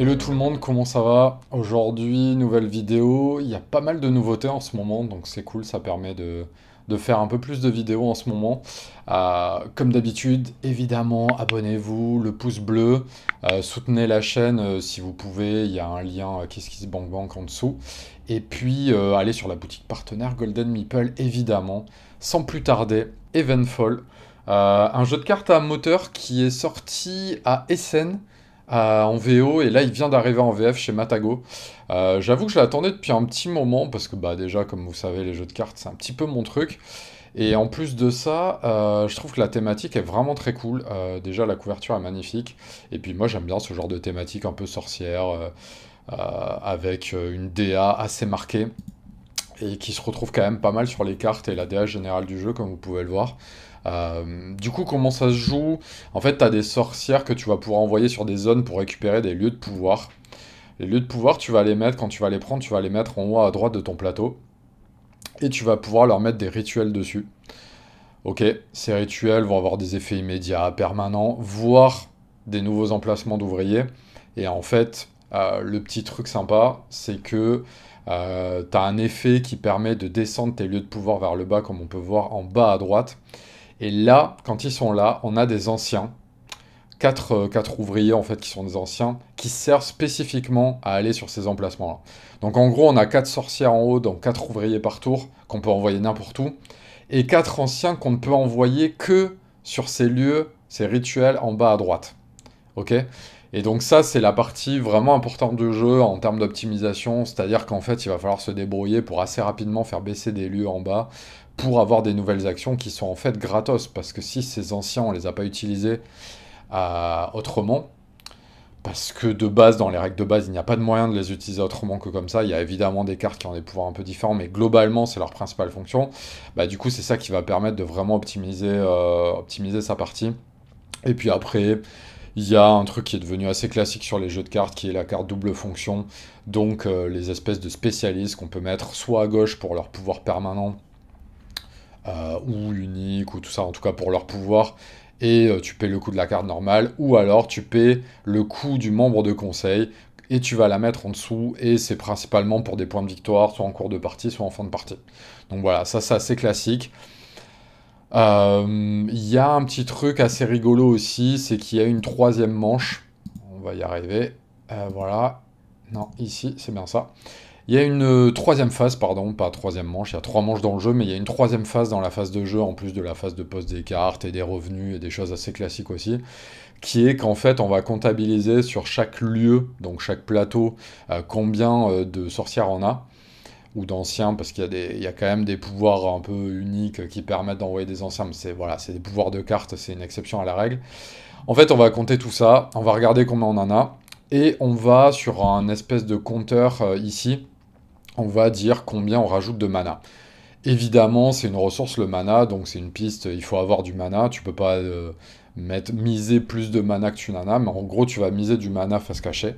Hello tout le monde, comment ça va? Aujourd'hui, nouvelle vidéo. Il y a pas mal de nouveautés en ce moment, donc c'est cool, ça permet de faire un peu plus de vidéos en ce moment. Comme d'habitude, évidemment, abonnez-vous, le pouce bleu, soutenez la chaîne si vous pouvez, il y a un lien KissKissBankBank en dessous. Et puis, allez sur la boutique partenaire Golden Meeple, évidemment. Sans plus tarder, Eventfall, un jeu de cartes à moteur qui est sorti à Essen en VO et là il vient d'arriver en VF chez Matago. J'avoue que je l'attendais depuis un petit moment parce que bah déjà comme vous savez les jeux de cartes c'est un petit peu mon truc et en plus de ça je trouve que la thématique est vraiment très cool. Déjà la couverture est magnifique et puis moi j'aime bien ce genre de thématique un peu sorcière avec une DA assez marquée et qui se retrouve quand même pas mal sur les cartes et la DA générale du jeu comme vous pouvez le voir. Du coup, comment ça se joue? En fait, tu as des sorcières que tu vas pouvoir envoyer sur des zones pour récupérer des lieux de pouvoir. Les lieux de pouvoir, tu vas les mettre, quand tu vas les prendre, tu vas les mettre en haut à droite de ton plateau. Et tu vas pouvoir leur mettre des rituels dessus. Ok, ces rituels vont avoir des effets immédiats, permanents, voire des nouveaux emplacements d'ouvriers. Et en fait, le petit truc sympa, c'est que tu as un effet qui permet de descendre tes lieux de pouvoir vers le bas, comme on peut voir en bas à droite. Et là, quand ils sont là, on a des anciens, quatre ouvriers en fait qui sont des anciens, qui servent spécifiquement à aller sur ces emplacements-là. Donc en gros, on a 4 sorcières en haut, donc 4 ouvriers par tour, qu'on peut envoyer n'importe où, et 4 anciens qu'on ne peut envoyer que sur ces lieux, ces rituels en bas à droite. Ok? Et donc ça, c'est la partie vraiment importante du jeu en termes d'optimisation, c'est-à-dire qu'en fait, il va falloir se débrouiller pour assez rapidement faire baisser des lieux en bas, pour avoir des nouvelles actions qui sont en fait gratos, parce que si ces anciens, on les a pas utilisés autrement, parce que de base, dans les règles de base, il n'y a pas de moyen de les utiliser autrement que comme ça. Il y a évidemment des cartes qui ont des pouvoirs un peu différents, mais globalement, c'est leur principale fonction. Bah, du coup, c'est ça qui va permettre de vraiment optimiser sa partie. Et puis après, il y a un truc qui est devenu assez classique sur les jeux de cartes, qui est la carte double fonction. Donc, les espèces de spécialistes qu'on peut mettre soit à gauche pour leur pouvoir permanent, ou unique, ou tout ça, en tout cas pour leur pouvoir, et tu paies le coût de la carte normale, ou alors tu paies le coût du membre de conseil, et tu vas la mettre en dessous, et c'est principalement pour des points de victoire, soit en cours de partie, soit en fin de partie. Donc voilà, ça c'est assez classique. Il y a un petit truc assez rigolo aussi, c'est qu'il y a une troisième manche, on va y arriver, voilà, non, ici, c'est bien ça. Il y a une troisième phase, pardon, pas troisième manche, il y a 3 manches dans le jeu, mais il y a une troisième phase dans la phase de jeu, en plus de la phase de pose des cartes et des revenus et des choses assez classiques aussi, qui est qu'en fait on va comptabiliser sur chaque lieu, donc chaque plateau, combien de sorcières on a, ou d'anciens, parce il y a quand même des pouvoirs un peu uniques qui permettent d'envoyer des anciens, mais c'est voilà, c'est des pouvoirs de cartes, c'est une exception à la règle. En fait, on va compter tout ça, on va regarder combien on en a, et on va sur un espèce de compteur ici, on va dire combien on rajoute de mana. Évidemment, c'est une ressource le mana, donc c'est une piste, il faut avoir du mana, tu peux pas miser plus de mana que tu n'en as, mais en gros tu vas miser du mana face cachée.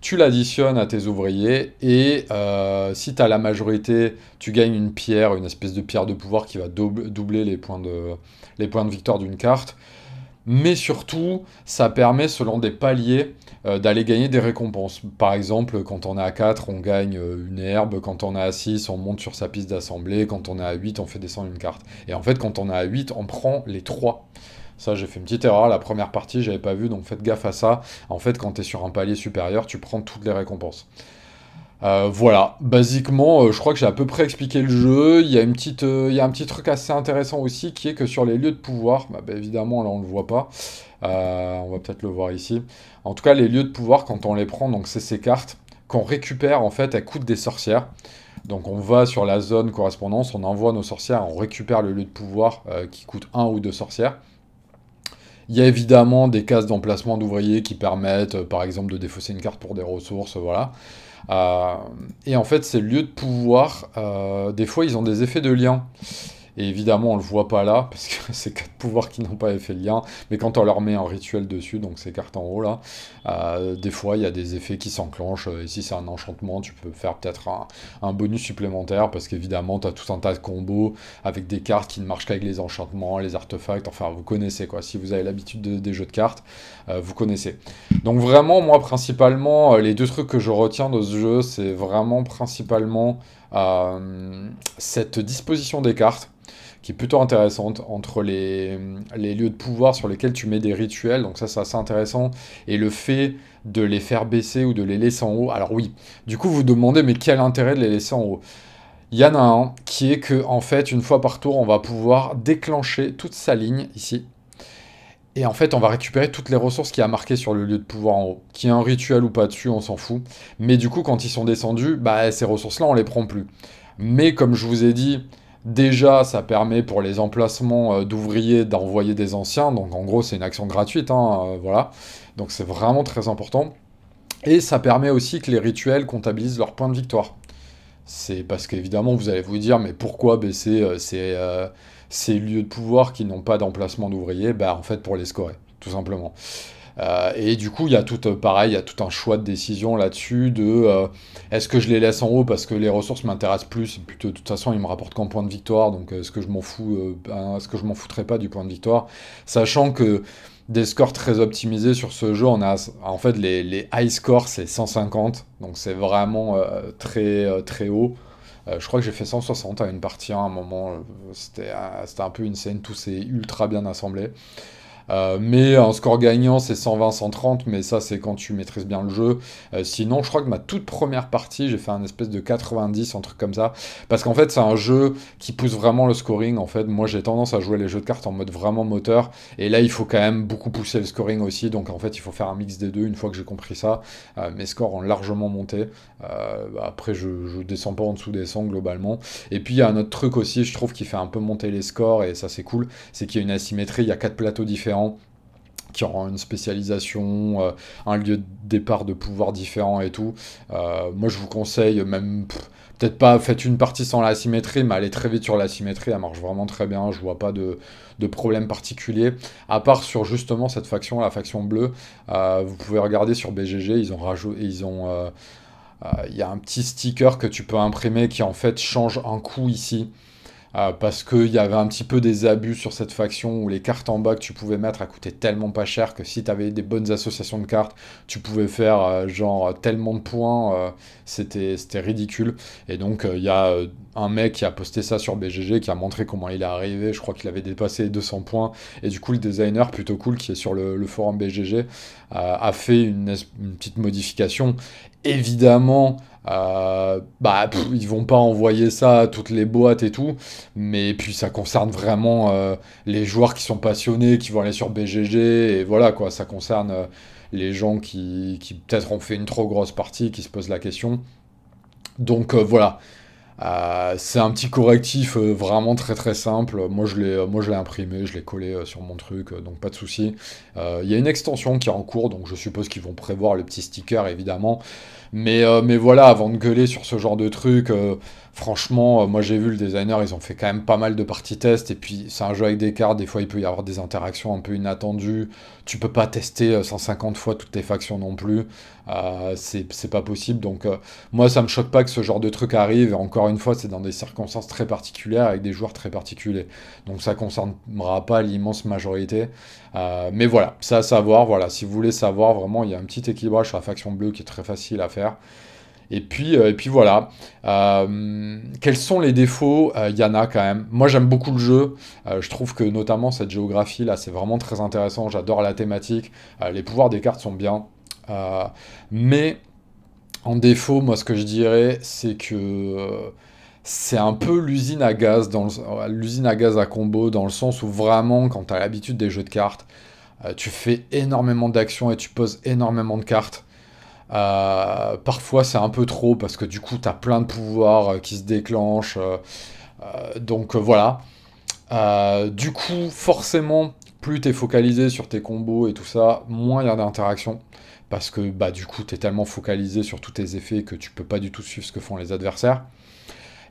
Tu l'additionnes à tes ouvriers, et si tu as la majorité, tu gagnes une pierre, une espèce de pierre de pouvoir qui va doubler les points de victoire d'une carte. Mais surtout, ça permet, selon des paliers, d'aller gagner des récompenses. Par exemple, quand on est à 4, on gagne une herbe. Quand on est à 6, on monte sur sa piste d'assemblée. Quand on est à 8, on fait descendre une carte. Et en fait, quand on est à 8, on prend les 3. Ça, j'ai fait une petite erreur. La première partie, j'avais pas vu, donc faites gaffe à ça. En fait, quand tu es sur un palier supérieur, tu prends toutes les récompenses. Voilà, basiquement, je crois que j'ai à peu près expliqué le jeu. Il y a un petit truc assez intéressant aussi qui est que sur les lieux de pouvoir, bah, évidemment là on le voit pas, on va peut-être le voir ici. En tout cas, les lieux de pouvoir, quand on les prend, donc c'est ces cartes qu'on récupère en fait, elles coûtent des sorcières. Donc on va sur la zone correspondance, on envoie nos sorcières, on récupère le lieu de pouvoir qui coûte un ou deux sorcières. Il y a évidemment des cases d'emplacement d'ouvriers qui permettent, par exemple, de défausser une carte pour des ressources, voilà. Et en fait, ces lieux de pouvoir, des fois, ils ont des effets de lien. Et évidemment, on le voit pas là, parce que c'est 4 pouvoirs qui n'ont pas effet de lien. Mais quand on leur met un rituel dessus, donc ces cartes en haut là, des fois il y a des effets qui s'enclenchent. Et si c'est un enchantement, tu peux faire peut-être un bonus supplémentaire, parce qu'évidemment, tu as tout un tas de combos avec des cartes qui ne marchent qu'avec les enchantements, les artefacts. Enfin, vous connaissez quoi. Si vous avez l'habitude des jeux de cartes, vous connaissez. Donc vraiment, moi principalement, les deux trucs que je retiens de ce jeu, c'est vraiment principalement cette disposition des cartes qui est plutôt intéressante entre les lieux de pouvoir sur lesquels tu mets des rituels, donc ça c'est assez intéressant, et le fait de les faire baisser ou de les laisser en haut. Alors oui, du coup vous vous demandez mais quel intérêt de les laisser en haut? Il y en a un qui est que en fait une fois par tour on va pouvoir déclencher toute sa ligne ici. Et en fait, on va récupérer toutes les ressources qu'il y a marquées sur le lieu de pouvoir en haut. Qu'il y ait un rituel ou pas dessus, on s'en fout. Mais du coup, quand ils sont descendus, bah, ces ressources-là, on les prend plus. Mais comme je vous ai dit, déjà, ça permet pour les emplacements d'ouvriers d'envoyer des anciens. Donc en gros, c'est une action gratuite, hein, voilà. Donc c'est vraiment très important. Et ça permet aussi que les rituels comptabilisent leurs points de victoire. C'est parce qu'évidemment, vous allez vous dire, mais pourquoi baisser ces lieux de pouvoir qui n'ont pas d'emplacement d'ouvriers? Bah, en fait, pour les scorer, tout simplement. Et du coup, il y a tout, pareil, il y a tout un choix de décision là-dessus est-ce que je les laisse en haut parce que les ressources m'intéressent plus, plutôt de toute façon, ils me rapportent qu'un point de victoire, donc est-ce que je m'en fous, est-ce que je m'en foutrais pas du point de victoire, sachant que des scores très optimisés sur ce jeu, on a en fait les high scores c'est 150, donc c'est vraiment très haut. Je crois que j'ai fait 160 à une partie à un moment, c'était un peu une scène, tout s'est ultra bien assemblé. Mais un score gagnant, c'est 120-130, mais ça, c'est quand tu maîtrises bien le jeu. Sinon, je crois que ma toute première partie, j'ai fait un espèce de 90, un truc comme ça. Parce qu'en fait, c'est un jeu qui pousse vraiment le scoring. En fait, moi, j'ai tendance à jouer les jeux de cartes en mode vraiment moteur. Et là, il faut quand même beaucoup pousser le scoring aussi. Donc, en fait, il faut faire un mix des deux. Une fois que j'ai compris ça, mes scores ont largement monté. Après, je descends pas en dessous des 100 globalement. Et puis, il y a un autre truc aussi, je trouve, qui fait un peu monter les scores. Et ça, c'est cool. C'est qu'il y a une asymétrie. Il y a 4 plateaux différents qui auront une spécialisation, un lieu de départ de pouvoir différent et tout. Moi, je vous conseille, même, peut-être pas, faites une partie sans la symétrie, mais allez très vite sur la symétrie, elle marche vraiment très bien, je vois pas de problème particulier. À part sur justement cette faction, la faction bleue, vous pouvez regarder sur BGG, ils ont rajouté, il y a un petit sticker que tu peux imprimer qui en fait change un coup ici. Parce qu'il y avait un petit peu des abus sur cette faction où les cartes en bas que tu pouvais mettre elles coûtaient tellement pas cher que si tu avais des bonnes associations de cartes, tu pouvais faire genre tellement de points, c'était ridicule. Et donc il y a un mec qui a posté ça sur BGG qui a montré comment il est arrivé, je crois qu'il avait dépassé les 200 points. Et du coup le designer plutôt cool qui est sur le forum BGG a fait une petite modification. Évidemment, ils vont pas envoyer ça à toutes les boîtes et tout, mais puis ça concerne vraiment les joueurs qui sont passionnés, qui vont aller sur BGG, et voilà quoi, ça concerne les gens qui peut-être ont fait une trop grosse partie, qui se posent la question. Donc voilà, c'est un petit correctif vraiment très très simple. Moi je l'ai imprimé, je l'ai collé sur mon truc, donc pas de souci. Il y a une extension qui est en cours, donc je suppose qu'ils vont prévoir le petit sticker évidemment. Mais voilà, avant de gueuler sur ce genre de truc, franchement, moi j'ai vu le designer, ils ont fait quand même pas mal de parties test, et puis c'est un jeu avec des cartes, des fois il peut y avoir des interactions un peu inattendues, tu peux pas tester 150 fois toutes tes factions non plus, c'est pas possible, donc moi ça me choque pas que ce genre de truc arrive, et encore une fois c'est dans des circonstances très particulières, avec des joueurs très particuliers, donc ça concernera pas l'immense majorité. Mais voilà, c'est à savoir, voilà, si vous voulez savoir, vraiment, il y a un petit équilibrage sur la faction bleue qui est très facile à faire. Et puis voilà. Quels sont les défauts? Il y en a quand même. Moi, j'aime beaucoup le jeu. Je trouve que notamment cette géographie là, c'est vraiment très intéressant. J'adore la thématique. Les pouvoirs des cartes sont bien. Mais en défaut, moi, ce que je dirais, c'est que c'est un peu l'usine à gaz, l'usine à gaz à combo, dans le sens où vraiment, quand tu as l'habitude des jeux de cartes, tu fais énormément d'actions et tu poses énormément de cartes. Parfois, c'est un peu trop parce que du coup, tu as plein de pouvoirs qui se déclenchent. Donc voilà. Du coup, forcément, plus tu es focalisé sur tes combos et tout ça, moins il y a d'interactions. Parce que bah, du coup, tu es tellement focalisé sur tous tes effets que tu peux pas du tout suivre ce que font les adversaires.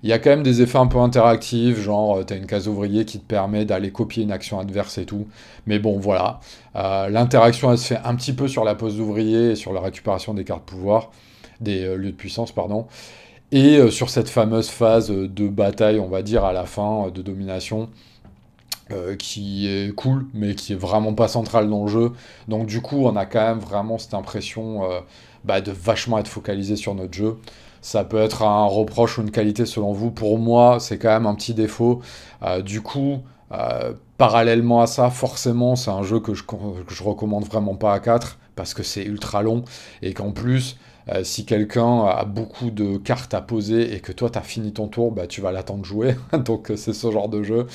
Il y a quand même des effets un peu interactifs, genre t'as une case ouvrier qui te permet d'aller copier une action adverse et tout. Mais bon, voilà. L'interaction, elle se fait un petit peu sur la pose d'ouvrier et sur la récupération des cartes pouvoir, des lieux de puissance, pardon. Et sur cette fameuse phase de bataille, on va dire, à la fin, de domination, qui est cool, mais qui est vraiment pas centrale dans le jeu. Donc du coup, on a quand même vraiment cette impression de vachement être focalisé sur notre jeu. Ça peut être un reproche ou une qualité selon vous. Pour moi, c'est quand même un petit défaut. Du coup, parallèlement à ça, forcément, c'est un jeu que je recommande vraiment pas à 4 parce que c'est ultra long et qu'en plus, si quelqu'un a beaucoup de cartes à poser et que toi, tu as fini ton tour, bah, tu vas l'attendre jouer. Donc, c'est ce genre de jeu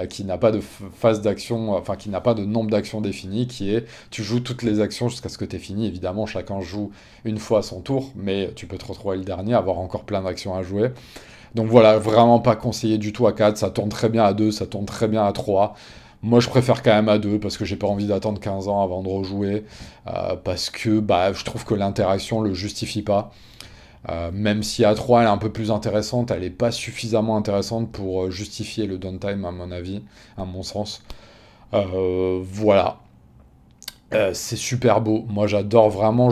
qui n'a pas de phase d'action, enfin, qui n'a pas de nombre d'actions définies, qui est tu joues toutes les actions jusqu'à ce que tu aies fini. Évidemment, chacun joue une fois son tour, mais tu peux te retrouver le dernier, avoir encore plein d'actions à jouer. Donc voilà, vraiment pas conseillé du tout à 4, ça tourne très bien à 2, ça tourne très bien à 3. Moi, je préfère quand même à 2 parce que j'ai pas envie d'attendre 15 ans avant de rejouer, parce que je trouve que l'interaction le justifie pas. Même si à 3 elle est un peu plus intéressante, elle est pas suffisamment intéressante pour justifier le downtime à mon avis, à mon sens. Voilà. C'est super beau. Moi, j'adore vraiment.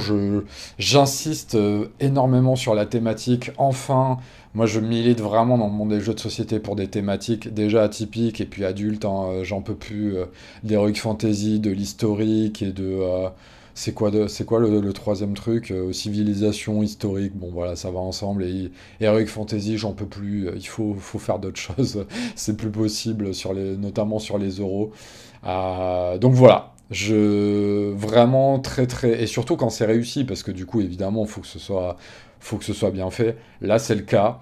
J'insiste énormément sur la thématique. Enfin, moi, je milite vraiment dans le monde des jeux de société pour des thématiques déjà atypiques et puis adultes, hein. J'en peux plus d'Heroic Fantasy, de l'historique et de. C'est quoi le troisième truc? Civilisation, historique. Bon, voilà, ça va ensemble. Et Heroic Fantasy, j'en peux plus. Faut faire d'autres choses. C'est plus possible notamment sur les euros. Donc voilà. Vraiment très très et surtout quand c'est réussi parce que du coup évidemment faut que ce soit bien fait. Là c'est le cas.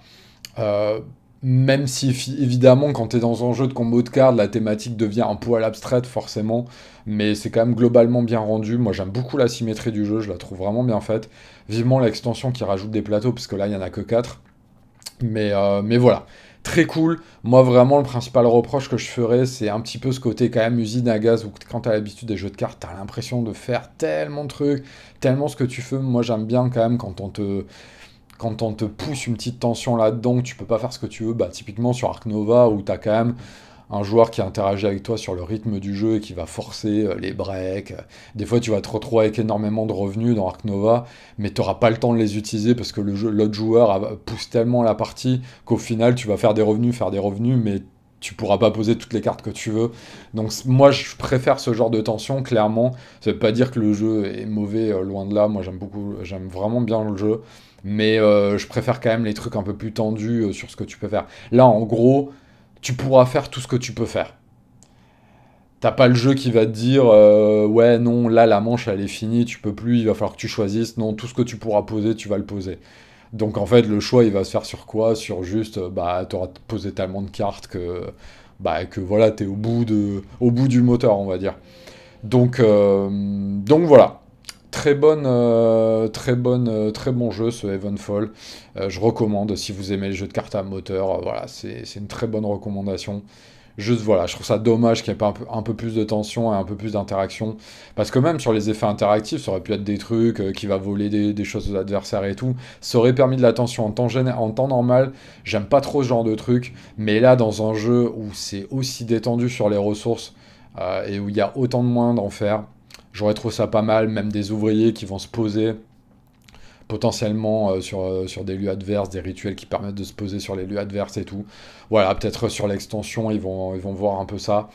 Euh, Même si évidemment quand tu es dans un jeu de combo de cartes la thématique devient un poil abstraite forcément, mais c'est quand même globalement bien rendu. Moi j'aime beaucoup la symétrie du jeu, je la trouve vraiment bien faite. Vivement l'extension qui rajoute des plateaux parce que là il y en a que 4. Mais voilà, très cool. Moi, vraiment, le principal reproche que je ferais, c'est un petit peu ce côté quand même usine à gaz, où quand t'as l'habitude des jeux de cartes, t'as l'impression de faire tellement de trucs, tellement ce que tu fais. Moi, j'aime bien quand même quand on te pousse une petite tension là-dedans, que tu peux pas faire ce que tu veux. Bah, typiquement sur Ark Nova, où t'as quand même un joueur qui interagit avec toi sur le rythme du jeu et qui va forcer les breaks. Des fois, tu vas te retrouver avec énormément de revenus dans Ark Nova, mais tu n'auras pas le temps de les utiliser parce que l'autre joueur pousse tellement la partie qu'au final, tu vas faire des revenus, mais tu pourras pas poser toutes les cartes que tu veux. Donc moi, je préfère ce genre de tension, clairement. Ça veut pas dire que le jeu est mauvais, loin de là. Moi, j'aime vraiment bien le jeu. Mais je préfère quand même les trucs un peu plus tendus sur ce que tu peux faire. Là, en gros, tu pourras faire tout ce que tu peux faire. T'as pas le jeu qui va te dire ouais non là la manche elle est finie, tu peux plus, il va falloir que tu choisisses. Non, tout ce que tu pourras poser, tu vas le poser. Donc en fait le choix il va se faire sur quoi? Sur juste t'auras posé tellement de cartes que voilà t'es au bout du moteur on va dire. Donc voilà. Très bon jeu ce Heavenfall. Je recommande si vous aimez les jeux de cartes à moteur. Voilà, c'est une très bonne recommandation. Juste voilà, je trouve ça dommage qu'il n'y ait pas un peu plus de tension et un peu plus d'interaction. Parce que même sur les effets interactifs, ça aurait pu être des trucs qui va voler des choses aux adversaires et tout. Ça aurait permis de la tension en temps normal. J'aime pas trop ce genre de truc. Mais là, dans un jeu où c'est aussi détendu sur les ressources et où il y a autant de moyens d'en faire, j'aurais trouvé ça pas mal. Même des ouvriers qui vont se poser potentiellement sur des lieux adverses, des rituels qui permettent de se poser sur les lieux adverses et tout. Voilà, peut-être sur l'extension, ils vont voir un peu ça.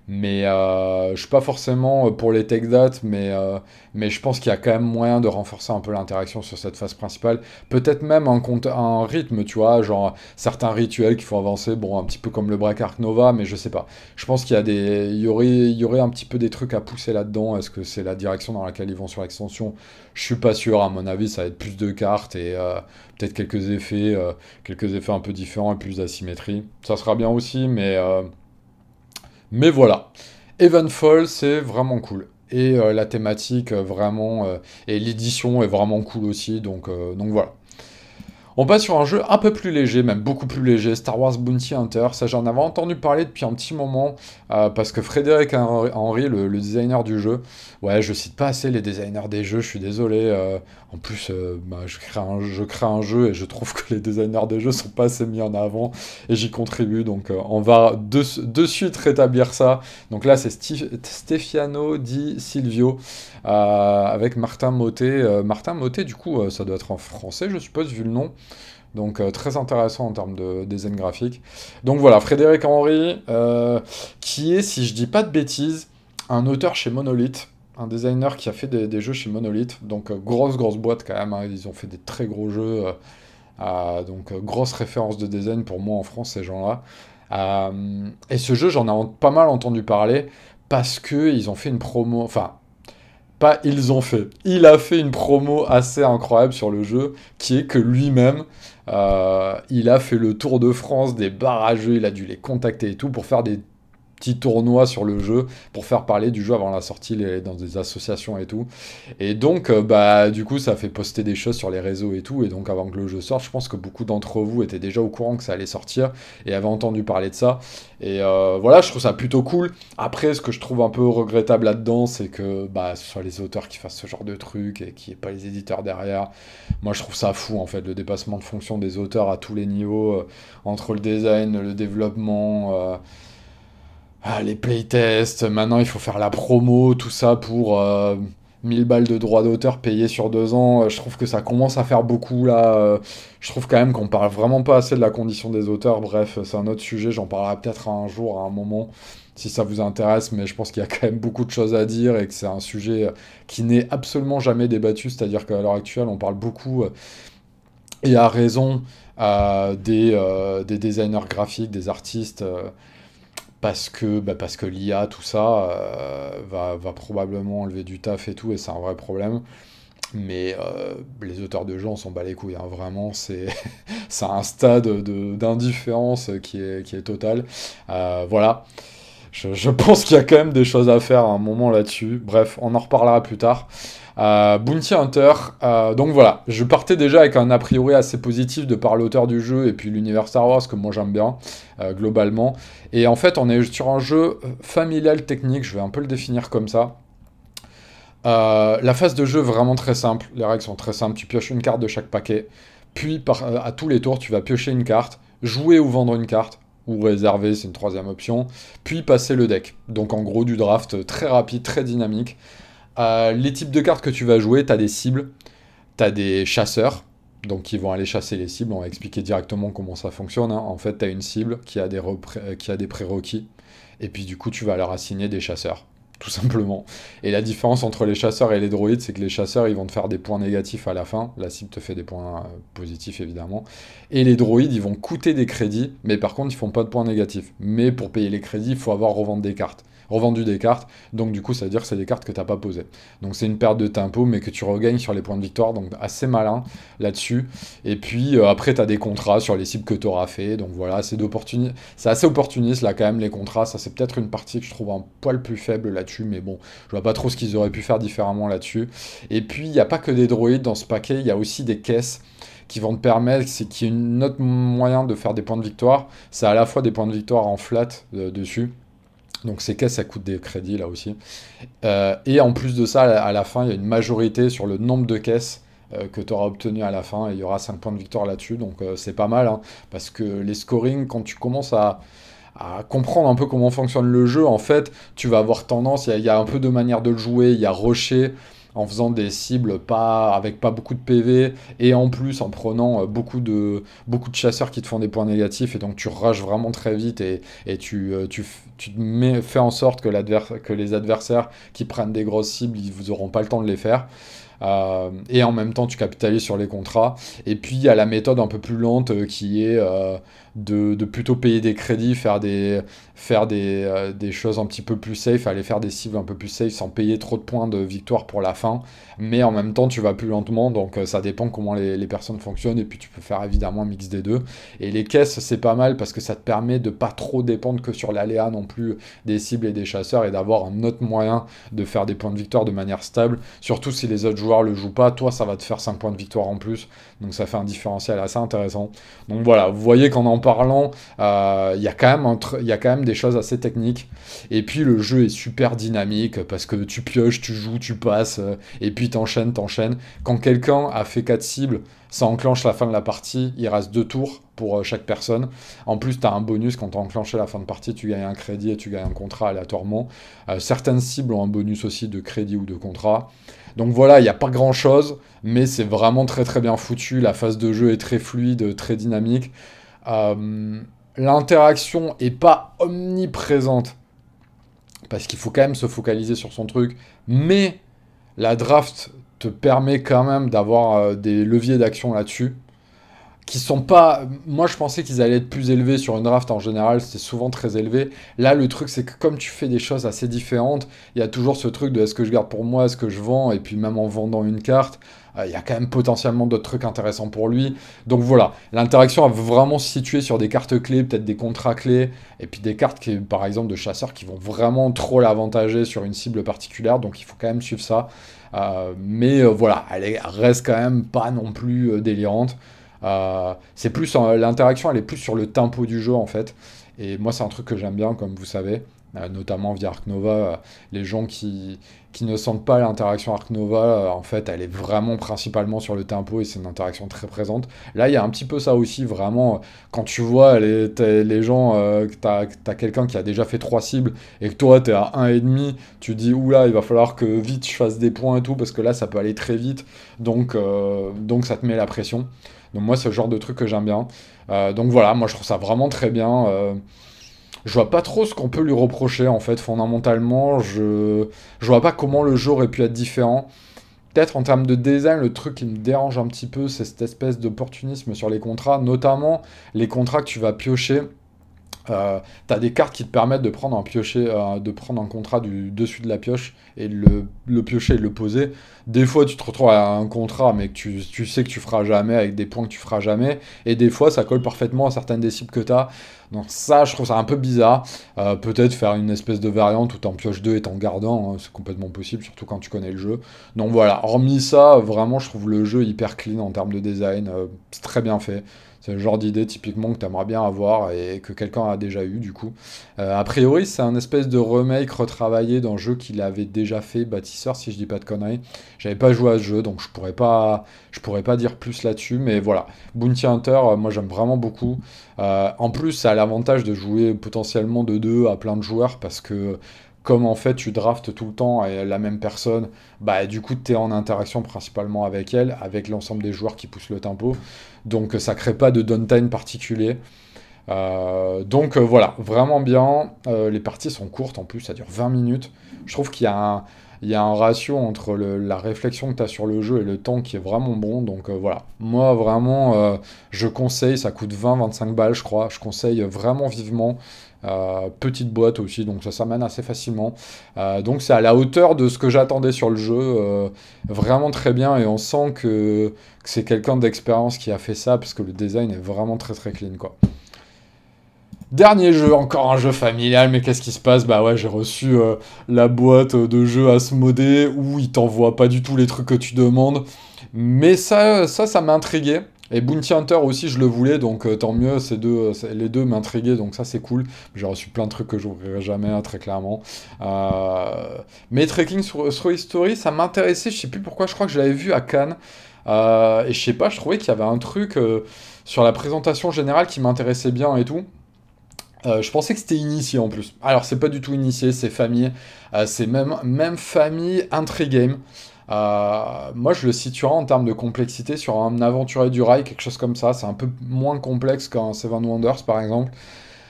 Mais je suis pas forcément pour les tech dates, mais je pense qu'il y a quand même moyen de renforcer un peu l'interaction sur cette phase principale. Peut-être même un rythme, tu vois, genre certains rituels qu'il faut avancer, bon, un petit peu comme le break Arc Nova, mais je sais pas. Je pense il y aurait un petit peu des trucs à pousser là-dedans. Est-ce que c'est la direction dans laquelle ils vont sur l'extension? Je suis pas sûr, à mon avis, ça va être plus de cartes et peut-être quelques effets un peu différents et plus d'asymétrie. Ça sera bien aussi, mais voilà, Evenfall, c'est vraiment cool. Et la thématique, vraiment, et l'édition est vraiment cool aussi, donc voilà. On passe sur un jeu un peu plus léger, même beaucoup plus léger, Star Wars Bounty Hunter. Ça, j'en avais entendu parler depuis un petit moment, parce que Frédéric Henry, le designer du jeu, ouais, je cite pas assez les designers des jeux, je suis désolé. En plus, bah, je crée un jeu et je trouve que les designers des jeux sont pas assez mis en avant, et j'y contribue, donc on va de suite rétablir ça. Donc là, c'est Stefano Di Silvio, avec Martin Motet. Martin Motet, du coup, ça doit être en français, je suppose, vu le nom. Donc très intéressant en termes de design graphique. Donc voilà, Frédéric Henry, qui est, si je dis pas de bêtises, un auteur chez Monolith, un designer qui a fait des jeux chez Monolith. Donc grosse boîte quand même, hein. Ils ont fait des très gros jeux. Donc grosse référence de design pour moi en France, ces gens-là. Et ce jeu, j'en ai pas mal entendu parler parce que ils ont fait une promo. Enfin, pas ils ont fait. Il a fait une promo assez incroyable sur le jeu, qui est que lui-même, il a fait le tour de France des bars à jeux, il a dû les contacter et tout pour faire des petits tournois sur le jeu, pour faire parler du jeu avant la sortie dans des associations et tout. Et donc, bah, du coup, ça fait poster des choses sur les réseaux et tout. Et donc, avant que le jeu sorte, je pense que beaucoup d'entre vous étaient déjà au courant que ça allait sortir et avaient entendu parler de ça. Et voilà, je trouve ça plutôt cool. Après, ce que je trouve un peu regrettable là-dedans, c'est que bah, ce soit les auteurs qui fassent ce genre de trucs et qu'il n'y ait pas les éditeurs derrière. Moi, je trouve ça fou, en fait, le dépassement de fonction des auteurs à tous les niveaux, entre le design, le développement, les playtests. Maintenant, il faut faire la promo, tout ça pour 1000 balles de droits d'auteur payés sur 2 ans. Je trouve que ça commence à faire beaucoup, là. Je trouve quand même qu'on parle vraiment pas assez de la condition des auteurs. Bref, c'est un autre sujet, j'en parlerai peut-être un jour, à un moment, si ça vous intéresse, mais je pense qu'il y a quand même beaucoup de choses à dire et que c'est un sujet qui n'est absolument jamais débattu, c'est-à-dire qu'à l'heure actuelle, on parle beaucoup, et à raison, des designers graphiques, des artistes, parce que l'IA, tout ça, va probablement enlever du taf et tout, et c'est un vrai problème. Mais les auteurs de jeux, on s'en bat les couilles, hein. Vraiment, c'est un stade d'indifférence qui est total. Voilà. Je pense qu'il y a quand même des choses à faire à un moment là-dessus. Bref, on en reparlera plus tard. Bounty Hunter, donc voilà, je partais déjà avec un a priori assez positif de par l'auteur du jeu et puis l'univers Star Wars que moi j'aime bien, globalement. Et en fait, on est sur un jeu familial technique, je vais un peu le définir comme ça. La phase de jeu vraiment très simple, les règles sont très simples, tu pioches une carte de chaque paquet, puis à tous les tours tu vas piocher une carte, jouer ou vendre une carte, ou réserver, c'est une troisième option, puis passer le deck. Donc en gros du draft très rapide, très dynamique. Les types de cartes que tu vas jouer, tu as des cibles, tu as des chasseurs, donc qui vont aller chasser les cibles. On va expliquer directement comment ça fonctionne, hein. En fait, tu as une cible qui a des prérequis, et puis du coup, tu vas leur assigner des chasseurs, tout simplement. Et la différence entre les chasseurs et les droïdes, c'est que les chasseurs, ils vont te faire des points négatifs à la fin. La cible te fait des points positifs, évidemment. Et les droïdes, ils vont coûter des crédits, mais par contre, ils font pas de points négatifs. Mais pour payer les crédits, il faut avoir revendu des cartes, donc du coup ça veut dire que c'est des cartes que t'as pas posées. Donc c'est une perte de tempo, mais que tu regagnes sur les points de victoire, donc assez malin là-dessus. Et puis après t'as des contrats sur les cibles que t'auras fait, donc voilà, c'est assez opportuniste là quand même les contrats, ça c'est peut-être une partie que je trouve un poil plus faible là-dessus, mais bon, je vois pas trop ce qu'ils auraient pu faire différemment là-dessus. Et puis il n'y a pas que des droïdes dans ce paquet, il y a aussi des caisses qui vont te permettre, c'est qu'il y a une autre moyen de faire des points de victoire, c'est à la fois des points de victoire en flat dessus. Donc ces caisses, ça coûte des crédits là aussi. Et en plus de ça, à la fin, il y a une majorité sur le nombre de caisses que tu auras obtenu à la fin. Et il y aura 5 points de victoire là-dessus. Donc c'est pas mal, hein, parce que les scoring, quand tu commences à comprendre un peu comment fonctionne le jeu, en fait, tu vas avoir tendance, il y a un peu de manière de le jouer, il y a rusher en faisant des cibles avec pas beaucoup de PV, et en plus en prenant beaucoup de chasseurs qui te font des points négatifs, et donc tu rushes vraiment très vite, et fais en sorte que les adversaires qui prennent des grosses cibles, ils n'auront pas le temps de les faire. Et en même temps, tu capitalises sur les contrats. Et puis, il y a la méthode un peu plus lente qui est de plutôt payer des crédits, faire des choses un petit peu plus safe, aller faire des cibles un peu plus safe sans payer trop de points de victoire pour la fin. Mais en même temps, tu vas plus lentement, donc ça dépend comment les personnes fonctionnent. Et puis, tu peux faire évidemment un mix des deux. Et les caisses, c'est pas mal parce que ça te permet de pas trop dépendre que sur l'aléa non plus des cibles et des chasseurs, et d'avoir un autre moyen de faire des points de victoire de manière stable, surtout si les autres joueurs joueur le joue pas, toi ça va te faire 5 points de victoire en plus, donc ça fait un différentiel assez intéressant. Donc voilà, vous voyez qu'en en parlant, il y a quand même il y a quand même des choses assez techniques, et puis le jeu est super dynamique, parce que tu pioches, tu joues, tu passes, et puis t'enchaînes, t'enchaînes. Quand quelqu'un a fait 4 cibles, ça enclenche la fin de la partie, il reste 2 tours pour chaque personne. En plus, tu as un bonus quand tu as enclenché la fin de partie, tu gagnes un crédit et tu gagnes un contrat aléatoirement. Certaines cibles ont un bonus aussi de crédit ou de contrat. Donc voilà, il n'y a pas grand chose, mais c'est vraiment très très bien foutu. La phase de jeu est très fluide, très dynamique. L'interaction est pas omniprésente, parce qu'il faut quand même se focaliser sur son truc, mais la draft te permet quand même d'avoir des leviers d'action là-dessus qui sont pas... Moi, je pensais qu'ils allaient être plus élevés sur une draft en général, c'était souvent très élevé. Là, le truc, c'est que comme tu fais des choses assez différentes, il y a toujours ce truc de est-ce que je garde pour moi, est-ce que je vends, et puis même en vendant une carte, il y a quand même potentiellement d'autres trucs intéressants pour lui. Donc voilà, l'interaction va vraiment se situer sur des cartes clés, peut-être des contrats clés, et puis des cartes, qui, par exemple, de chasseurs qui vont vraiment trop l'avantager sur une cible particulière, donc il faut quand même suivre ça. Mais voilà, reste quand même pas non plus délirante. C'est plus l'interaction, elle est plus sur le tempo du jeu en fait. Et moi, c'est un truc que j'aime bien, comme vous savez, notamment via Ark Nova. Les gens qui ne sentent pas l'interaction Ark Nova, en fait, elle est vraiment principalement sur le tempo et c'est une interaction très présente. Là, il y a un petit peu ça aussi, vraiment. Quand tu vois les gens, que t'as quelqu'un qui a déjà fait 3 cibles et que toi, t'es à 1,5, tu te dis, oula, il va falloir que vite je fasse des points et tout, parce que là, ça peut aller très vite. Donc ça te met la pression. Donc moi, c'est le genre de truc que j'aime bien. Donc voilà, moi je trouve ça vraiment très bien. Je vois pas trop ce qu'on peut lui reprocher en fait, fondamentalement. Je vois pas comment le jeu aurait pu être différent. Peut-être en termes de design, le truc qui me dérange un petit peu, c'est cette espèce d'opportunisme sur les contrats, notamment les contrats que tu vas piocher. T'as des cartes qui te permettent de prendre de prendre un contrat du dessus de la pioche et le piocher et le poser. Des fois, tu te retrouves à un contrat, mais que tu sais que tu feras jamais, avec des points que tu feras jamais. Et des fois, ça colle parfaitement à certaines des cibles que tu as. Donc ça, je trouve ça un peu bizarre. Peut-être faire une espèce de variante où t'en pioches deux et t'en gardant, hein, c'est complètement possible, surtout quand tu connais le jeu. Donc voilà, hormis ça, vraiment, je trouve le jeu hyper clean en termes de design. C'est très bien fait. C'est le genre d'idée typiquement que tu aimerais bien avoir et que quelqu'un a déjà eu du coup. A priori, c'est un espèce de remake retravaillé d'un jeu qu'il avait déjà fait, Bâtisseur, si je dis pas de conneries. J'avais pas joué à ce jeu, donc je pourrais pas dire plus là-dessus, mais voilà. Bounty Hunter, moi j'aime vraiment beaucoup. En plus, ça a l'avantage de jouer potentiellement de 2 à plein de joueurs parce que comme en fait tu draftes tout le temps la même personne, bah du coup tu es en interaction principalement avec elle, avec l'ensemble des joueurs qui poussent le tempo. Donc ça crée pas de downtime particulier. Voilà, vraiment bien. Les parties sont courtes en plus, ça dure 20 minutes. Je trouve il y a un ratio entre la réflexion que tu as sur le jeu et le temps qui est vraiment bon. Donc voilà, moi vraiment, je conseille, ça coûte 20-25 balles je crois. Je conseille vraiment vivement. Petite boîte aussi, donc ça s'amène assez facilement. Donc c'est à la hauteur de ce que j'attendais sur le jeu. Vraiment très bien et on sent que c'est quelqu'un d'expérience qui a fait ça parce que le design est vraiment très très clean quoi. Dernier jeu, encore un jeu familial, mais qu'est-ce qui se passe? Bah ouais, j'ai reçu la boîte de jeu Asmodée où il t'envoie pas du tout les trucs que tu demandes. Mais ça m'a intrigué. Et Bounty Hunter aussi, je le voulais, donc tant mieux, les deux m'intriguaient, donc ça c'est cool. J'ai reçu plein de trucs que j'ouvrirai jamais, hein, très clairement. Mais Trekking Through History, ça m'intéressait, je sais plus pourquoi, je crois que je l'avais vu à Cannes. Et je sais pas, je trouvais qu'il y avait un truc sur la présentation générale qui m'intéressait bien et tout. Je pensais que c'était initié en plus. Alors, c'est pas du tout initié, c'est famille. C'est même famille Intrigame. Moi, je le situerais en termes de complexité sur un aventurier du rail, quelque chose comme ça. C'est un peu moins complexe qu'un Seven Wonders, par exemple.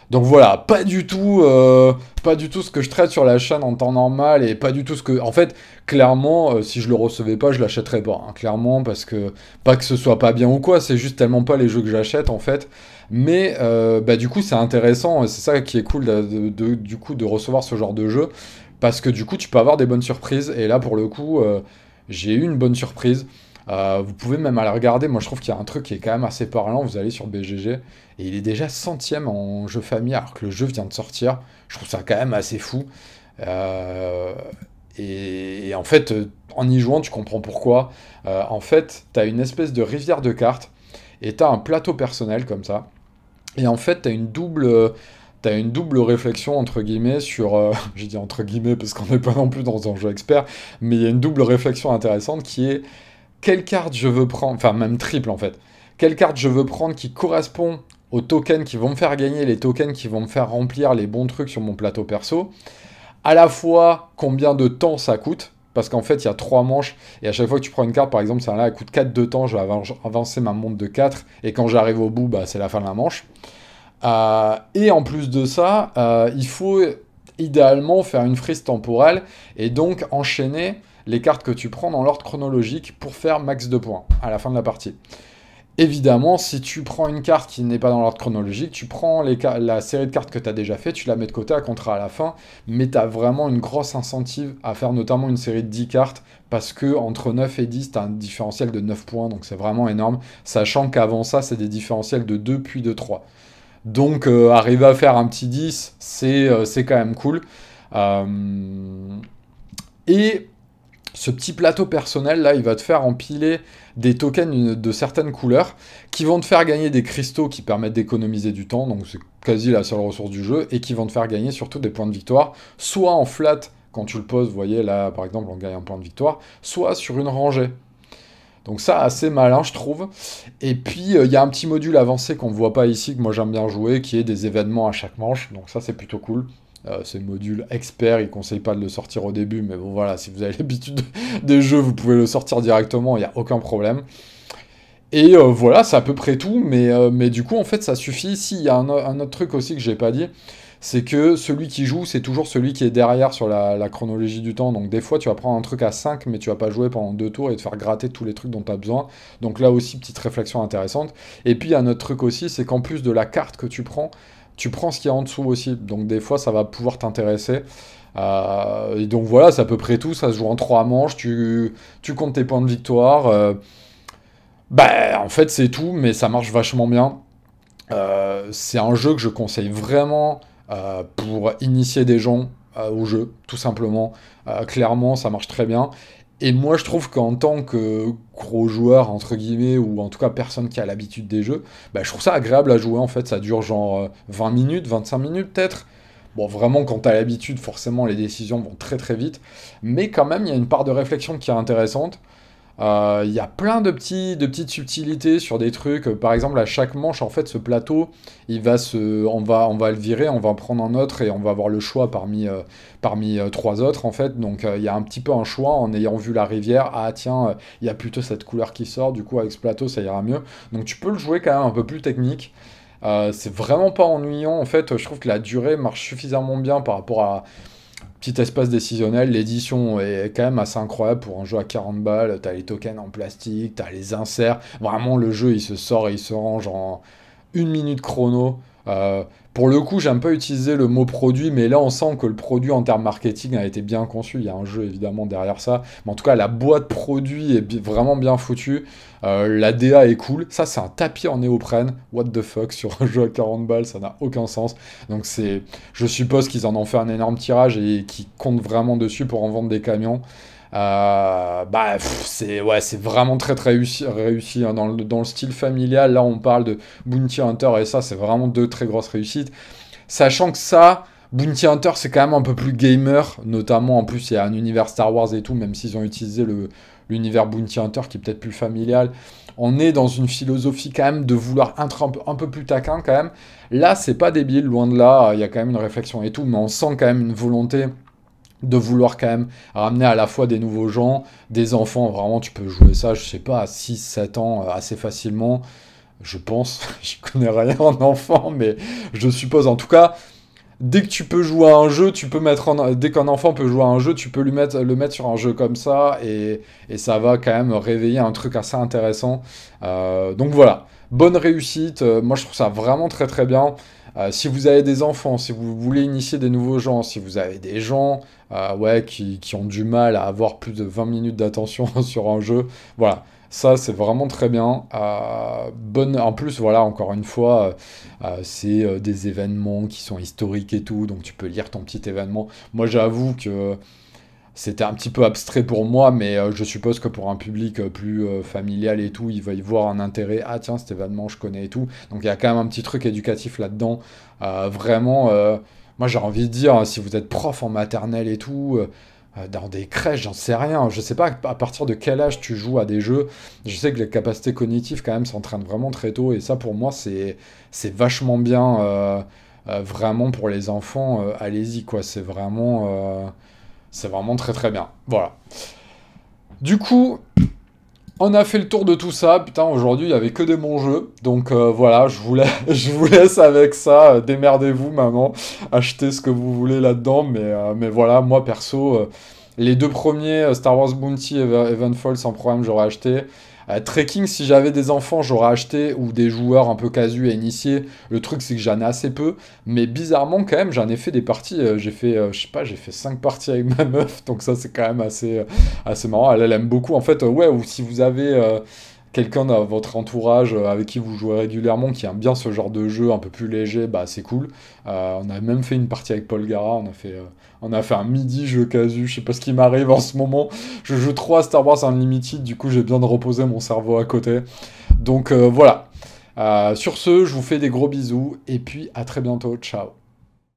Donc voilà, pas du tout ce que je traite sur la chaîne en temps normal et pas du tout ce que... En fait, clairement, si je le recevais pas, je l'achèterais pas. Hein, clairement, parce que... Pas que ce soit pas bien ou quoi, c'est juste tellement pas les jeux que j'achète, en fait. Mais du coup, c'est intéressant, et c'est ça qui est cool du coup, de recevoir ce genre de jeu. Parce que du coup, tu peux avoir des bonnes surprises. Et là, pour le coup, j'ai eu une bonne surprise. Vous pouvez même aller regarder. Moi, je trouve qu'il y a un truc qui est quand même assez parlant. Vous allez sur BGG et il est déjà centième en jeu famille alors que le jeu vient de sortir. Je trouve ça quand même assez fou. Euh, et en fait, en y jouant, tu comprends pourquoi. En fait, tu as une espèce de rivière de cartes, et tu as un plateau personnel comme ça. Et en fait, tu as une double réflexion, entre guillemets, sur... j'ai dit entre guillemets parce qu'on n'est pas non plus dans un jeu expert, mais il y a une double réflexion intéressante qui est quelle carte je veux prendre, enfin même triple en fait, quelle carte je veux prendre qui correspond aux tokens qui vont me faire gagner, les tokens qui vont me faire remplir les bons trucs sur mon plateau perso, à la fois combien de temps ça coûte, parce qu'en fait il y a 3 manches, et à chaque fois que tu prends une carte, par exemple, celle-là elle coûte 4 de temps, je vais avancer ma montre de 4, et quand j'arrive au bout, bah, c'est la fin de la manche. Et en plus de ça, il faut idéalement faire une frise temporelle, et donc enchaîner les cartes que tu prends dans l'ordre chronologique pour faire max de points à la fin de la partie. Évidemment, si tu prends une carte qui n'est pas dans l'ordre chronologique, tu prends la série de cartes que tu as déjà fait, tu la mets de côté à contrat à la fin, mais tu as vraiment une grosse incentive à faire notamment une série de 10 cartes, parce que entre 9 et 10, tu as un différentiel de 9 points, donc c'est vraiment énorme, sachant qu'avant ça, c'est des différentiels de 2 puis de 3. Donc arriver à faire un petit 10, c'est quand même cool. Euh, et ce petit plateau personnel, là, il va te faire empiler des tokens de certaines couleurs qui vont te faire gagner des cristaux qui permettent d'économiser du temps, donc c'est quasi la seule ressource du jeu, et qui vont te faire gagner surtout des points de victoire, soit en flat, quand tu le poses, vous voyez, là, par exemple, on gagne un point de victoire, soit sur une rangée. Donc ça, assez malin, je trouve. Et puis, il y a un petit module avancé qu'on ne voit pas ici, que moi j'aime bien jouer, qui est des événements à chaque manche, donc ça, c'est plutôt cool. C'est le module expert, il ne conseille pas de le sortir au début, mais bon voilà, si vous avez l'habitude des jeux, vous pouvez le sortir directement, il n'y a aucun problème. Et voilà, c'est à peu près tout, mais du coup, en fait, ça suffit. S'il y a un autre truc aussi que j'ai pas dit, c'est que celui qui joue, c'est toujours celui qui est derrière sur la chronologie du temps. Donc des fois, tu vas prendre un truc à 5, mais tu vas pas jouer pendant 2 tours et te faire gratter tous les trucs dont tu as besoin. Donc là aussi, petite réflexion intéressante. Et puis, il y a un autre truc aussi, c'est qu'en plus de la carte que tu prends ce qu'il y a en dessous aussi. Donc des fois, ça va pouvoir t'intéresser. Et donc voilà, c'est à peu près tout. Ça se joue en 3 manches. Tu comptes tes points de victoire. Bah, en fait, c'est tout, mais ça marche vachement bien. C'est un jeu que je conseille vraiment pour initier des gens au jeu, tout simplement. Clairement, ça marche très bien. Et moi, je trouve qu'en tant que gros joueur, entre guillemets, ou en tout cas personne qui a l'habitude des jeux, bah, je trouve ça agréable à jouer, en fait. Ça dure genre 20 minutes, 25 minutes peut-être. Bon, vraiment, quand t'as l'habitude, forcément, les décisions vont très très vite. Mais quand même, il y a une part de réflexion qui est intéressante. Il y a plein de petites subtilités sur des trucs. Par exemple, à chaque manche, en fait, ce plateau, on va le virer, on va en prendre un autre et on va avoir le choix parmi 3 autres, en fait. Donc, il y a un petit peu un choix en ayant vu la rivière. Ah, tiens, il y a plutôt cette couleur qui sort. Du coup, avec ce plateau, ça ira mieux. Donc, tu peux le jouer quand même un peu plus technique. C'est vraiment pas ennuyant. En fait, je trouve que la durée marche suffisamment bien par rapport à petit espace décisionnel. L'édition est quand même assez incroyable pour un jeu à 40 balles. T'as les tokens en plastique, t'as les inserts. Vraiment, le jeu, il se sort et il se range en 1 minute chrono. Pour le coup, j'aime pas utiliser le mot produit, mais là, on sent que le produit en termes marketing a été bien conçu. Il y a un jeu, évidemment, derrière ça. Mais en tout cas, la boîte produit est vraiment bien foutue. La DA est cool. Ça, c'est un tapis en néoprène. What the fuck, sur un jeu à 40 balles, ça n'a aucun sens. Donc, je suppose qu'ils en ont fait un énorme tirage et qu'ils comptent vraiment dessus pour en vendre des camions. C'est vraiment très très réussi hein, dans le style familial. Là, on parle de Bounty Hunter et ça, c'est vraiment 2 très grosses réussites. Sachant que ça, Bounty Hunter, c'est quand même un peu plus gamer, notamment en plus, il y a un univers Star Wars et tout, même s'ils ont utilisé l'univers Bounty Hunter qui est peut-être plus familial. On est dans une philosophie quand même de vouloir être un peu plus taquin quand même. Là, c'est pas débile, loin de là, il y a quand même une réflexion et tout, mais on sent quand même une volonté de vouloir quand même ramener à la fois des nouveaux gens, des enfants, vraiment tu peux jouer ça, je sais pas, à 6-7 ans assez facilement, je pense, je connais rien en enfant, mais je suppose en tout cas, dès que tu peux jouer à un jeu, dès qu'un enfant peut jouer à un jeu, tu peux le mettre sur un jeu comme ça, et ça va quand même réveiller un truc assez intéressant. Donc voilà, bonne réussite, moi je trouve ça vraiment très très bien. Si vous avez des enfants, si vous voulez initier des nouveaux gens, si vous avez des gens qui ont du mal à avoir plus de 20 minutes d'attention sur un jeu, voilà, ça c'est vraiment très bien. En plus, voilà, encore une fois, c'est des événements qui sont historiques et tout, donc tu peux lire ton petit événement. Moi j'avoue que c'était un petit peu abstrait pour moi, mais je suppose que pour un public plus familial et tout, il va y voir un intérêt. Ah tiens, cet événement, je connais et tout. Donc il y a quand même un petit truc éducatif là-dedans. Vraiment, moi j'ai envie de dire, hein, si vous êtes prof en maternelle et tout, dans des crèches, j'en sais rien. Je sais pas à partir de quel âge tu joues à des jeux. Je sais que les capacités cognitives quand même s'entraînent vraiment très tôt. Et ça pour moi, c'est vachement bien. Vraiment pour les enfants, allez-y quoi. C'est vraiment très très bien. Voilà. Du coup, on a fait le tour de tout ça. Putain, aujourd'hui, il n'y avait que des bons jeux. Donc voilà, je vous laisse avec ça. Démerdez-vous, maman. Achetez ce que vous voulez là-dedans. Mais voilà, moi perso, les deux premiers, Star Wars Bounty et Eventfall, sans problème, j'aurais acheté. Trekking, si j'avais des enfants, j'aurais acheté, ou des joueurs un peu casus et initiés. Le truc, c'est que j'en ai assez peu. Mais bizarrement, quand même, j'en ai fait des parties. J'ai fait, je sais pas, j'ai fait 5 parties avec ma meuf. Donc ça, c'est quand même assez marrant. Elle aime beaucoup. En fait, ouais, ou si vous avez quelqu'un dans votre entourage avec qui vous jouez régulièrement, qui aime bien ce genre de jeu un peu plus léger, bah c'est cool. On a même fait une partie avec Paul Gara. On a fait un midi jeu casu. Je sais pas ce qui m'arrive en ce moment. Je joue trop à Star Wars Unlimited, du coup j'ai besoin de reposer mon cerveau à côté. Donc voilà. Sur ce, je vous fais des gros bisous et puis à très bientôt. Ciao.